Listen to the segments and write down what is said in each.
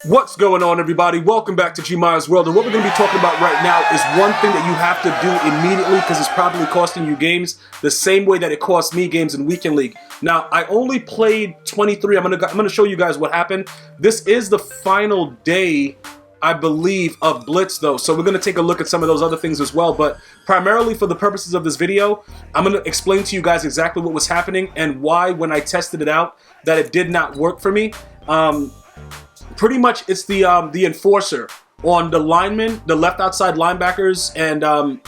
What's going on, everybody? Welcome back to GmiasWorld, and what we're going to be talking about right now is one thing that you have to do immediately because it's probably costing you games the same way that it cost me games in Weekend League. Now, I only played 23. I'm gonna show you guys what happened. This is the final day, I believe, of Blitz, though, so we're going to take a look at some of those other things as well, but primarily for the purposes of this video, I'm going to explain to you guys exactly what was happening and why, when I tested it out, that it did not work for me. Pretty much, it's the enforcer on the linemen, the left outside linebackers, and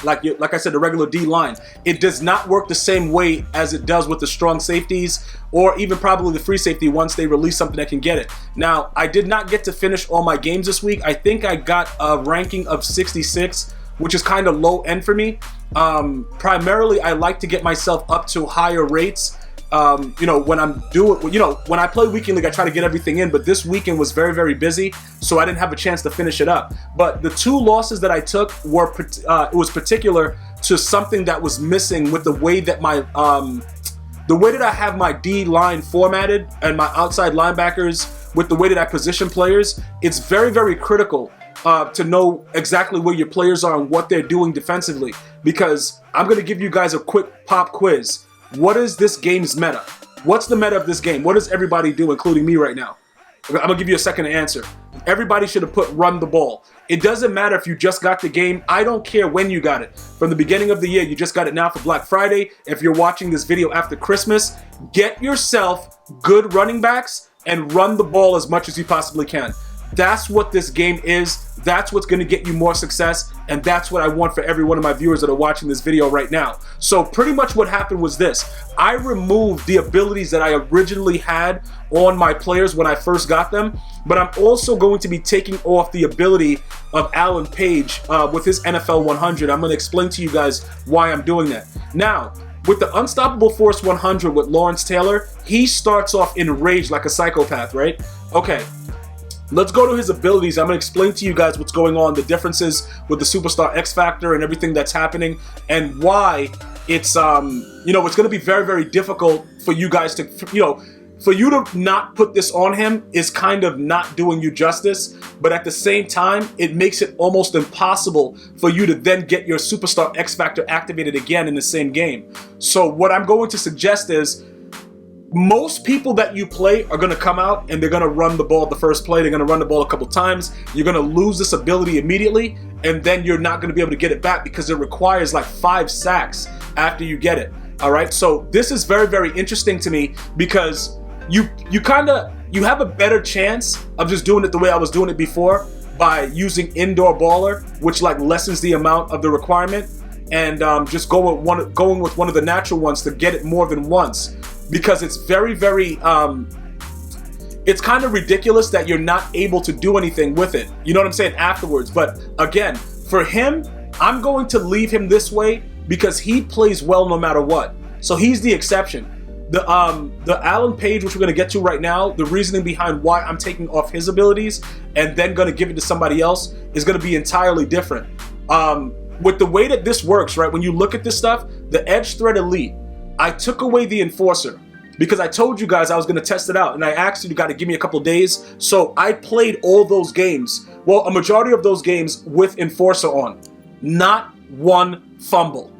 like I said, the regular D line. It does not work the same way as it does with the strong safeties, or even probably the free safety once they release something that can get it. Now, I did not get to finish all my games this week. I think I got a ranking of 66, which is kind of low end for me. Primarily, I like to get myself up to higher rates. When I'm doing, when I play Weekend League, I try to get everything in, but this weekend was very, very busy, so I didn't have a chance to finish it up. But the two losses that I took were, it was particular to something that was missing with the way that I have my D line formatted and my outside linebackers with the way that I position players. It's very, very critical to know exactly where your players are and what they're doing defensively, because I'm going to give you guys a quick pop quiz. What is this game's meta? What's the meta of this game? What does everybody do, including me right now? I'm going to give you a second to answer. Everybody should have put run the ball. It doesn't matter if you just got the game. I don't care when you got it. From the beginning of the year, you just got it now for Black Friday. If you're watching this video after Christmas, get yourself good running backs and run the ball as much as you possibly can. That's what this game is. That's what's going to get you more success, and that's what I want for every one of my viewers that are watching this video right now. So pretty much what happened was this. I removed the abilities that I originally had on my players when I first got them, but I'm also going to be taking off the ability of Alan Page with his NFL 100. I'm going to explain to you guys why I'm doing that. Now, with the Unstoppable Force 100 with Lawrence Taylor, he starts off enraged like a psychopath, right? Okay. Let's go to his abilities. I'm going to explain to you guys what's going on, the differences with the Superstar X Factor and everything that's happening, and why it's, it's going to be very, very difficult for you guys to, for you to not put this on him is kind of not doing you justice, but at the same time, it makes it almost impossible for you to then get your Superstar X Factor activated again in the same game. So what I'm going to suggest is, most people that you play are going to come out and they're going to run the ball the first play. They're going to run the ball a couple times. You're going to lose this ability immediately, and then you're not going to be able to get it back because it requires like 5 sacks after you get it. All right, so this is very, very interesting to me because you have a better chance of just doing it the way I was doing it before by using Indoor Baller, which like lessens the amount of the requirement, and just going with one of the natural ones to get it more than once. Because it's very, very, it's kind of ridiculous that you're not able to do anything with it. You know what I'm saying? Afterwards. But again, for him, I'm going to leave him this way because he plays well no matter what. So he's the exception. The Alan Page, which we're going to get to right now, the reasoning behind why I'm taking off his abilities and then going to give it to somebody else is going to be entirely different. With the way that this works, right, when you look at this stuff, the Edge Threat Elite, I took away the Enforcer because I told you guys I was going to test it out, and I asked you got to give me a couple days. So I played all those games, well, a majority of those games with Enforcer on. Not one fumble.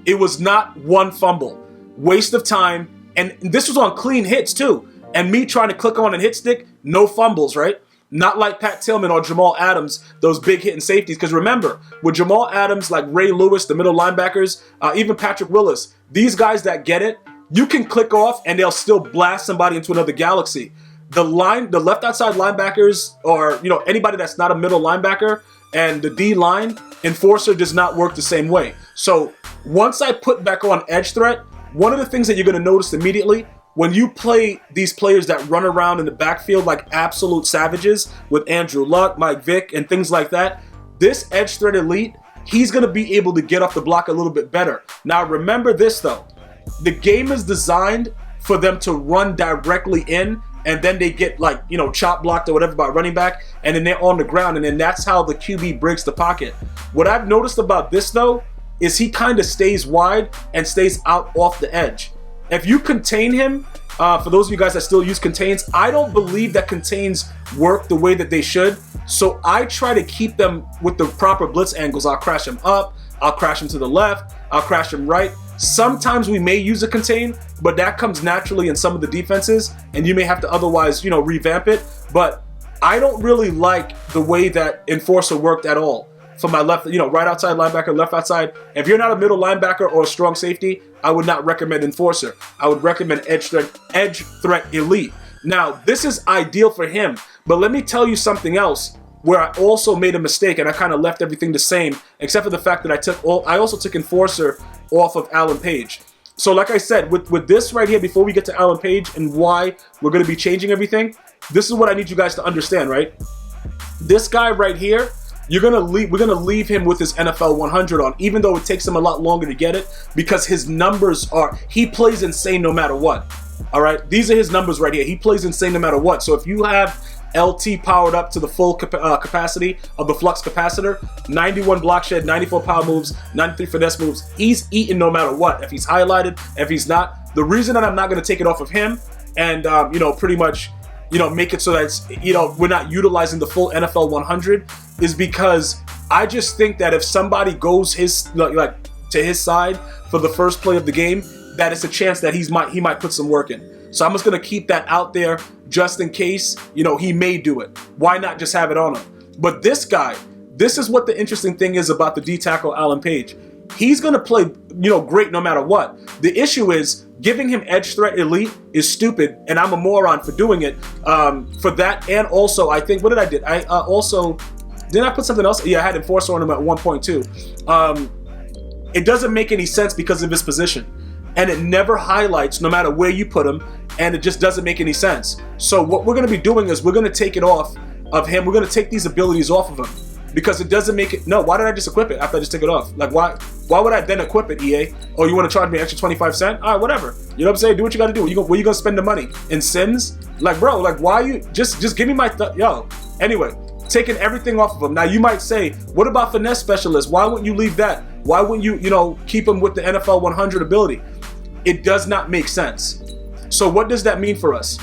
It was not one fumble. Waste of time. And this was on clean hits too. And me trying to click on and hit stick, no fumbles, right? Not like Pat Tillman or Jamal Adams, those big hitting safeties. Because remember, with Jamal Adams, like Ray Lewis, the middle linebackers, even Patrick Willis, these guys that get it, you can click off and they'll still blast somebody into another galaxy. The left outside linebackers, or anybody that's not a middle linebacker, and the D line, Enforcer does not work the same way. So once I put back on Edge Threat, one of the things that you're going to notice immediately, when you play these players that run around in the backfield like absolute savages with Andrew Luck, Mike Vick, and things like that, this Edge Threat Elite, he's going to be able to get off the block a little bit better. Now remember this though, the game is designed for them to run directly in, and then they get like, chop blocked or whatever by running back, and then they're on the ground, and then that's how the QB breaks the pocket. What I've noticed about this though, is he kind of stays wide and stays out off the edge. If you contain him For those of you guys that still use contains, I don't believe that contains work the way that they should. So I try to keep them with the proper blitz angles. I'll crash them up, I'll crash them to the left, I'll crash them right. Sometimes we may use a contain, but that comes naturally in some of the defenses, and you may have to otherwise, revamp it. But I don't really like the way that Enforcer worked at all. For my left, right outside linebacker, left outside. If you're not a middle linebacker or a strong safety, I would not recommend Enforcer. I would recommend edge threat elite. Now, this is ideal for him, but let me tell you something else where I also made a mistake and I kind of left everything the same, except for the fact that I also took Enforcer off of Alan Page. So like I said, with this right here, before we get to Alan Page and why we're going to be changing everything, this is what I need you guys to understand, right? This guy right here, we're gonna leave him with his NFL 100 on, even though it takes him a lot longer to get it, because his numbers he plays insane no matter what. All right, these are his numbers right here. He plays insane no matter what. So if you have LT powered up to the full capacity of the flux capacitor, 91 block shed, 94 power moves, 93 finesse moves, he's eating no matter what. If he's highlighted, if he's not. The reason that I'm not going to take it off of him and pretty much make it so that it's, we're not utilizing the full NFL 100 is because I just think that if somebody goes to his side for the first play of the game, that it's a chance that he might put some work in. So I'm just gonna keep that out there just in case, he may do it. Why not just have it on him? But this guy, this is what the interesting thing is about the D-tackle Alan Page. He's gonna play, great no matter what. The issue is giving him edge threat elite is stupid, and I'm a moron for doing it. For that, and also I think, what did I do? I also, didn't I put something else? Yeah, I had Enforcer on him at 1.2. It doesn't make any sense because of his position, and it never highlights no matter where you put him, and it just doesn't make any sense. So what we're gonna be doing is we're gonna take it off of him. We're gonna take these abilities off of him because it doesn't make it. No, why did I just equip it after I just took it off? Like, why would I then equip it, EA? Oh, you want to charge me an extra 25 cents? All right, whatever. You know what I'm saying? Do what you got to do. Where you gonna spend the money? In sins? Like, bro, like, why you just give me my yo? Anyway, taking everything off of him. Now you might say, what about finesse specialist? Why wouldn't you leave that? Why wouldn't you keep him with the NFL 100 ability? It does not make sense. So what does that mean for us?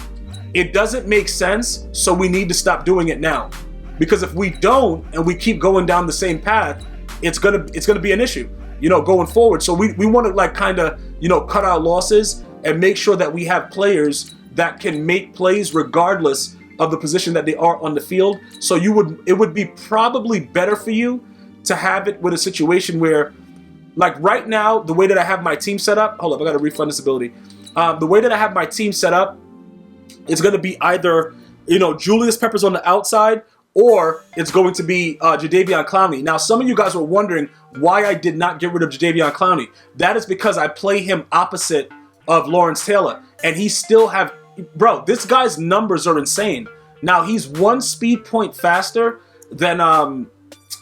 It doesn't make sense, so we need to stop doing it now. Because if we don't and we keep going down the same path, it's gonna be an issue, going forward. So we want to cut our losses and make sure that we have players that can make plays regardless of the position that they are on the field. So it would be probably better for you to have it with a situation where, like right now, the way that I have my team set up, hold up, I got to refund this ability. The way that I have my team set up, it's going to be either, Julius Peppers on the outside, or it's going to be Jadeveon Clowney. Now, some of you guys were wondering why I did not get rid of Jadeveon Clowney. That is because I play him opposite of Lawrence Taylor, and he still have, bro, this guy's numbers are insane. Now, he's 1 speed point faster than,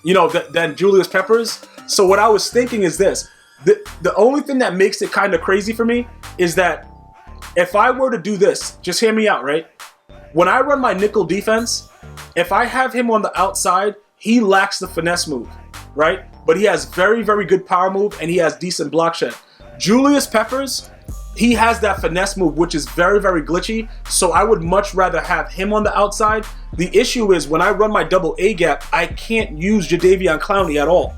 than Julius Peppers. So what I was thinking is this. The only thing that makes it kind of crazy for me is that if I were to do this, just hear me out, right? When I run my nickel defense, if I have him on the outside, he lacks the finesse move, right? But he has very, very good power move, and he has decent block shed. Julius Peppers, he has that finesse move, which is very, very glitchy. So I would much rather have him on the outside. The issue is when I run my double A gap, I can't use Jadeveon Clowney at all.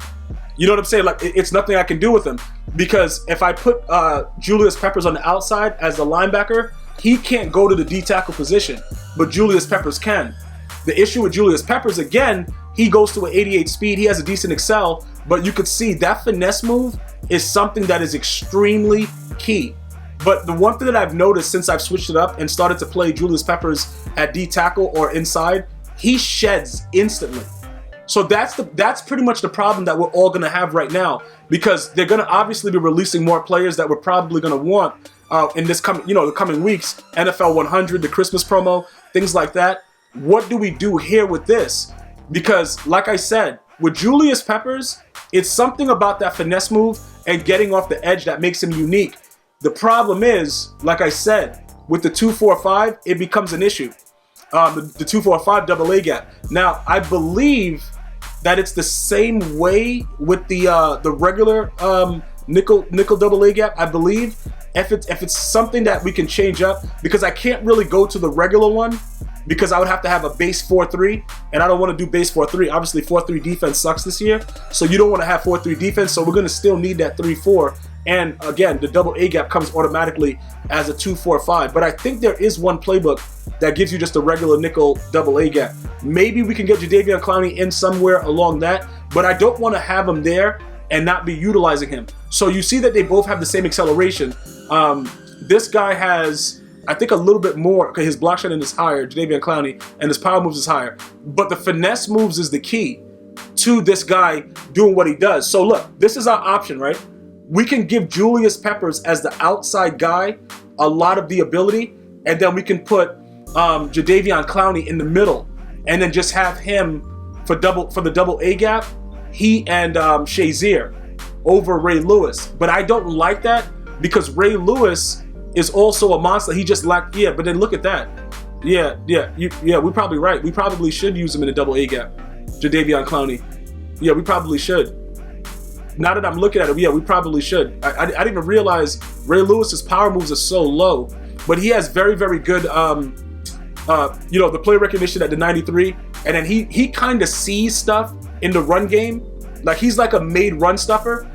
You know what I'm saying? Like, it's nothing I can do with him, because if I put Julius Peppers on the outside as the linebacker, he can't go to the D-tackle position, but Julius Peppers can. The issue with Julius Peppers, again, he goes to an 88 speed. He has a decent excel, but you could see that finesse move is something that is extremely key. But the one thing that I've noticed since I've switched it up and started to play Julius Peppers at D-tackle or inside, he sheds instantly. So that's pretty much the problem that we're all going to have right now, because they're going to obviously be releasing more players that we're probably going to want in this the coming weeks. NFL 100, the Christmas promo, things like that. What do we do here with this? Because like I said, with Julius Peppers, it's something about that finesse move and getting off the edge that makes him unique. The problem is, like I said, with the 2-4-5, it becomes an issue. The 2-4-5 double A gap. Now, I believe that it's the same way with the regular nickel double A gap, I believe. If it's something that we can change up, because I can't really go to the regular one because I would have to have a base 4-3, and I don't want to do base 4-3. Obviously 4-3 defense sucks this year, so you don't want to have 4-3 defense, so we're going to still need that 3-4. And again, the double A gap comes automatically as a 2-4-5. But I think there is one playbook that gives you just a regular nickel double A gap. Maybe we can get Jadeveon Clowney in somewhere along that, but I don't want to have him there and not be utilizing him. So you see that they both have the same acceleration. This guy has, I think, a little bit more, because his block shedding is higher, Jadeveon Clowney, and his power moves is higher. But the finesse moves is the key to this guy doing what he does. So look, this is our option, right? We can give Julius Peppers as the outside guy a lot of the ability, and then we can put Jadeveon Clowney in the middle, and then just have him for the double A gap, he and Shazier over Ray Lewis. But I don't like that, because Ray Lewis is also a monster. He just lacked, yeah, but then look at that. Yeah, we're probably right. We probably should use him in a double A gap, Jadeveon Clowney. Yeah, we probably should. Now that I'm looking at it, yeah, we probably should. I didn't even realize Ray Lewis's power moves are so low, but he has very, very good, the play recognition at the 93, and then he kind of sees stuff in the run game. Like, he's like a made run stuffer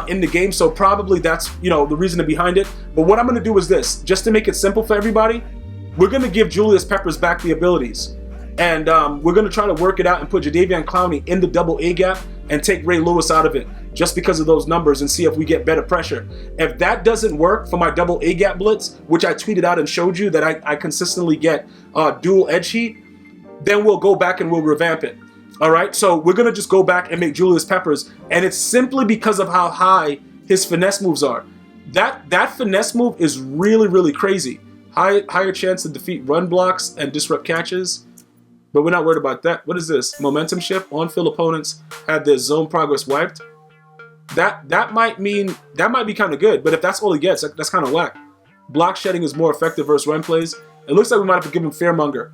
in the game, so probably that's, the reason behind it. But what I'm going to do is this, just to make it simple for everybody, we're going to give Julius Peppers back the abilities. And we're going to try to work it out and put Jadeveon Clowney in the double A gap and take Ray Lewis out of it, just because of those numbers, and see if we get better pressure. If that doesn't work for my double A gap blitz, which I tweeted out and showed you that I consistently get dual edge heat, then we'll go back and we'll revamp it. All right, so we're going to just go back and make Julius Peppers, and it's simply because of how high his finesse moves are. That finesse move is really, really crazy. Higher chance to defeat run blocks and disrupt catches. But we're not worried about that. What is this? Momentum shift. On-field opponents have their zone progress wiped. That might be kind of good. But if that's all he gets, that's kind of whack. Block shedding is more effective versus run plays. It looks like we might have to give him Fearmonger,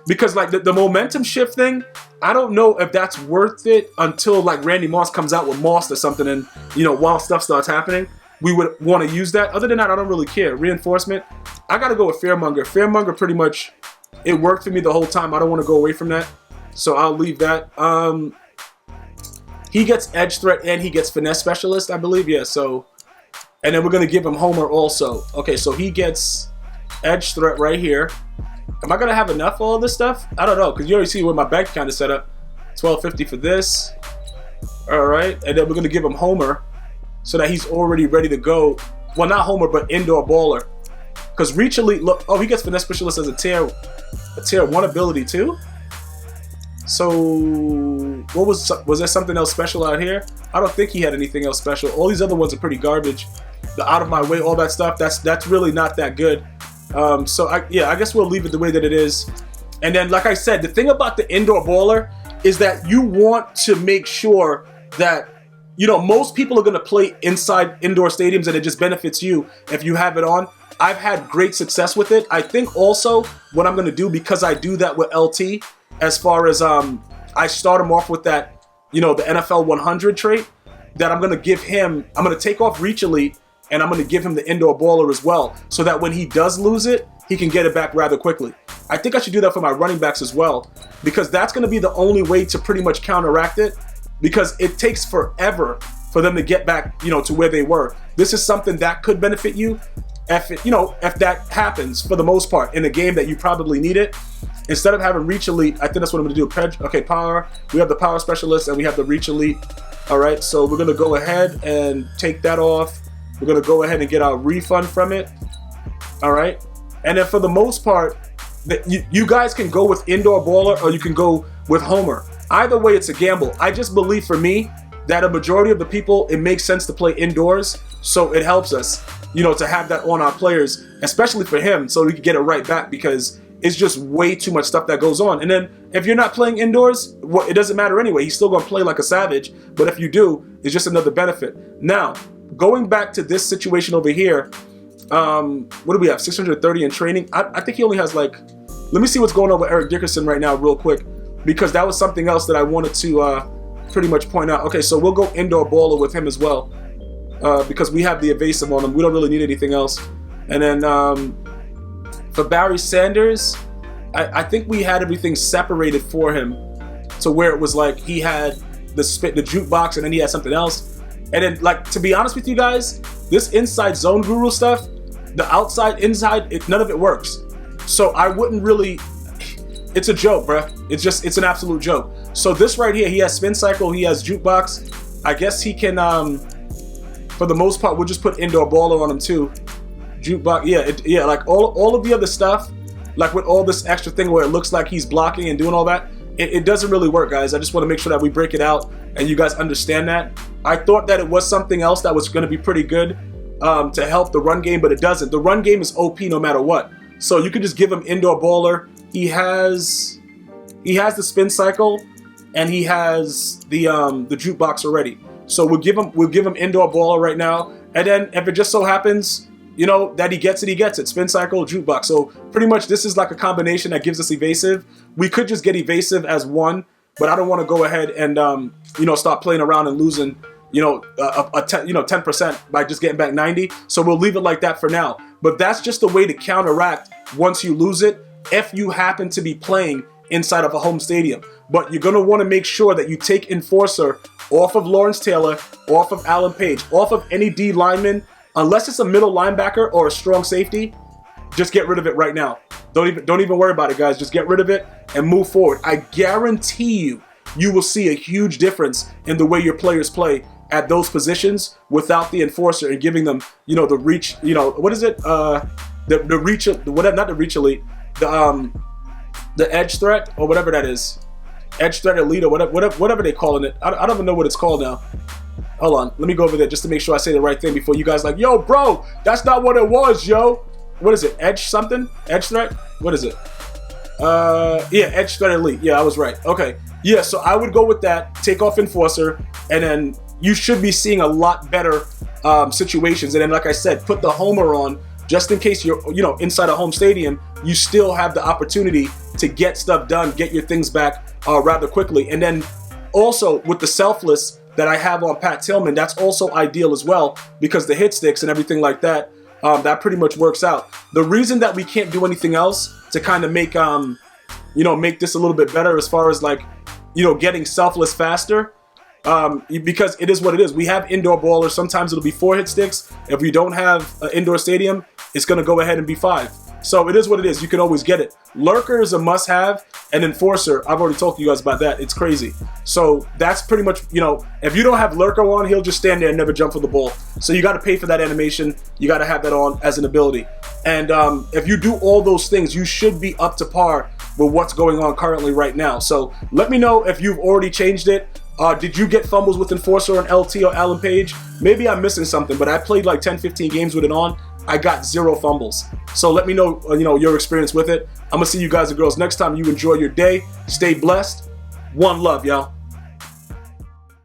because like the momentum shift thing, I don't know if that's worth it until like Randy Moss comes out with Moss or something, and while stuff starts happening, we would want to use that. Other than that, I don't really care. Reinforcement, I gotta go with Fearmonger. Fearmonger pretty much, it worked for me the whole time. I don't want to go away from that, so I'll leave that. He gets edge threat and he gets finesse specialist, I believe. Yeah, so, and then we're gonna give him Homer also. Okay, so he gets edge threat right here. Am I gonna have enough for all this stuff? I don't know, because you already see where my bank account is set up. $12.50 for this. All right, and then we're gonna give him Homer, so that he's already ready to go. Well, not Homer, but indoor baller. Because Reach Elite, look, oh, he gets finesse specialist as a tier 1 ability too. So what was there something else special out here? I don't think he had anything else special. All these other ones are pretty garbage. The out of my way, all that stuff, that's really not that good. So I guess we'll leave it the way that it is. And then, like I said, the thing about the indoor baller is that you want to make sure that, most people are going to play inside indoor stadiums, and it just benefits you if you have it on. I've had great success with it. I think also what I'm going to do, because I do that with LT, as far as I start him off with that, the NFL 100 trait, that I'm going to give him, I'm going to take off Reach Elite, and I'm going to give him the indoor baller as well, so that when he does lose it, he can get it back rather quickly. I think I should do that for my running backs as well, because that's going to be the only way to pretty much counteract it, because it takes forever for them to get back, to where they were. This is something that could benefit you if that happens, for the most part, in a game that you probably need it. Instead of having Reach Elite, I think that's what I'm going to do. Okay, power. We have the power specialist and we have the Reach Elite. All right, so we're going to go ahead and take that off. We're going to go ahead and get our refund from it. All right, and then for the most part, you guys can go with indoor baller or you can go with Homer. Either way, it's a gamble. I just believe, for me, that a majority of the people, it makes sense to play indoors, so it helps us, to have that on our players, especially for him, so we can get it right back, because it's just way too much stuff that goes on. And then if you're not playing indoors, it doesn't matter anyway. He's still going to play like a savage, but if you do, it's just another benefit. Now, going back to this situation over here, what do we have? 630 in training. I think he only has let me see what's going on with Eric Dickerson right now real quick, because that was something else that I wanted to pretty much point out. Okay, so we'll go indoor baller with him as well. because we have the evasive on him. We don't really need anything else. And then for Barry Sanders, I think we had everything separated for him to where it was like he had the jukebox and then he had something else. And then, like, to be honest with you guys, this inside zone guru stuff, the outside, inside, none of it works. So I wouldn't really, it's a joke, bruh. It's an absolute joke. So this right here, he has spin cycle, he has jukebox. I guess he can, for the most part, we'll just put indoor baller on him too. Jukebox, yeah, like all of the other stuff, like with all this extra thing where it looks like he's blocking and doing all that, it doesn't really work, guys. I just want to make sure that we break it out and you guys understand that. I thought that it was something else that was going to be pretty good to help the run game, but it doesn't. The run game is OP no matter what. So you could just give him indoor baller. He has the spin cycle and he has the jukebox already. So we'll give him indoor baller right now. And then if it just so happens, you know, that he gets it. Spin cycle, jukebox. So pretty much this is like a combination that gives us evasive. We could just get evasive as one, but I don't want to go ahead and you know, start playing around and losing, you know, 10% by just getting back 90. So we'll leave it like that for now. But that's just a way to counteract once you lose it if you happen to be playing inside of a home stadium. But you're going to want to make sure that you take Enforcer off of Lawrence Taylor, off of Alan Page, off of any D lineman. Unless it's a middle linebacker or a strong safety, just get rid of it right now. Don't even worry about it, guys. Just get rid of it and move forward. I guarantee you will see a huge difference in the way your players play at those positions without the Enforcer and giving them, you know, the reach, you know, what is it? The reach, whatever, not the reach elite, the edge threat or whatever that is. Edge threat elite or whatever they're calling it. I don't even know what it's called now. Hold on, let me go over there just to make sure I say the right thing before you guys like, yo, bro, that's not what it was, yo. What is it? Edge something? Edge threat? What is it? Yeah, edge threat elite. Yeah, I was right. Okay. Yeah, so I would go with that. Take off Enforcer, and then you should be seeing a lot better situations. And then, like I said, put the homer on just in case you're, you know, inside a home stadium. You still have the opportunity to get stuff done, get your things back rather quickly. And then also with the selfless that I have on Pat Tillman, that's also ideal as well because the hit sticks and everything like that, that pretty much works out. The reason that we can't do anything else to kind of make, you know, make this a little bit better as far as like, you know, getting selfless faster, because it is what it is. We have indoor ballers. Sometimes it'll be 4 hit sticks. If we don't have an indoor stadium, it's going to go ahead and be 5. So it is what it is. You can always get it. Lurker is a must-have, and Enforcer, I've already talked to you guys about that. It's crazy. So that's pretty much, you know, if you don't have Lurker on, he'll just stand there and never jump for the ball. So you got to pay for that animation. You got to have that on as an ability. And if you do all those things, you should be up to par with what's going on currently right now. So let me know if you've already changed it. Did you get fumbles with Enforcer on LT or Alan Page? Maybe I'm missing something, but I played like 10, 15 games with it on. I got 0 fumbles. So let me know, you know, your experience with it. I'm going to see you guys and girls next time. You enjoy your day. Stay blessed. One love, y'all.